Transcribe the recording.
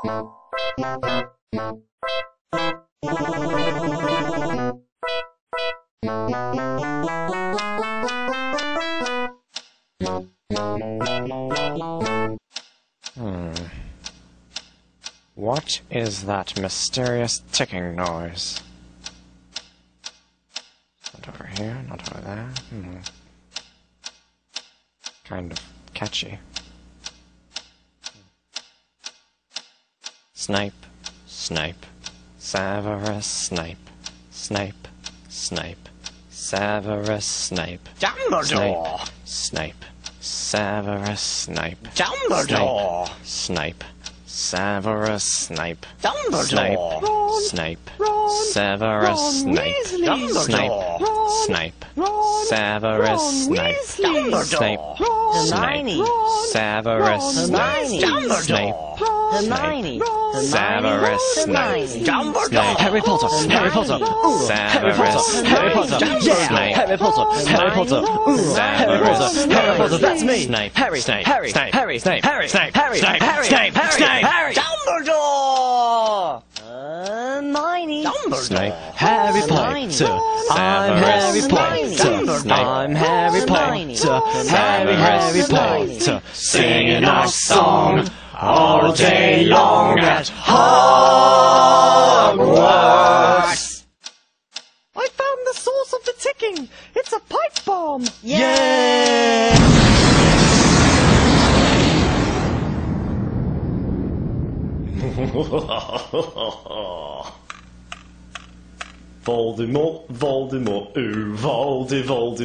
What is that mysterious ticking noise? Not over here, not over there. Kind of catchy. Snape, Snape, Severus Snape, Snape, Snape, Severus Snape, Dumbledore! Snape, Severus Snape, Dumbledore! Snape, Severus Snape, Dumbledore! Snape, Ron! Severus Snape, Dumbledore! Snape, Severus Snape, Snape, Hermione! Severus Snape, Dumbledore! Hermione! Severus Snape, Dumbledore! Harry Potter! Harry Potter! Harry Severus Potter! Harry Potter! Yeah! Harry Potter! Harry Potter! Harry Potter! Harry Potter! That's me! Snape, Harry! Snape, Harry! Snape, Harry! Snape, Harry! Snape, Harry! Snape, Harry! Snape, Harry! Snape, Harry! Dumbledore! Hermione! Snape, Harry Potter! I'm Harry Potter! I'm Harry Potter! Harry Potter! singing our song all day long at Hogwarts! I found the source of the ticking! It's a pipe bomb! Yeah! Voldemort, Voldemort, ooh, Voldemort.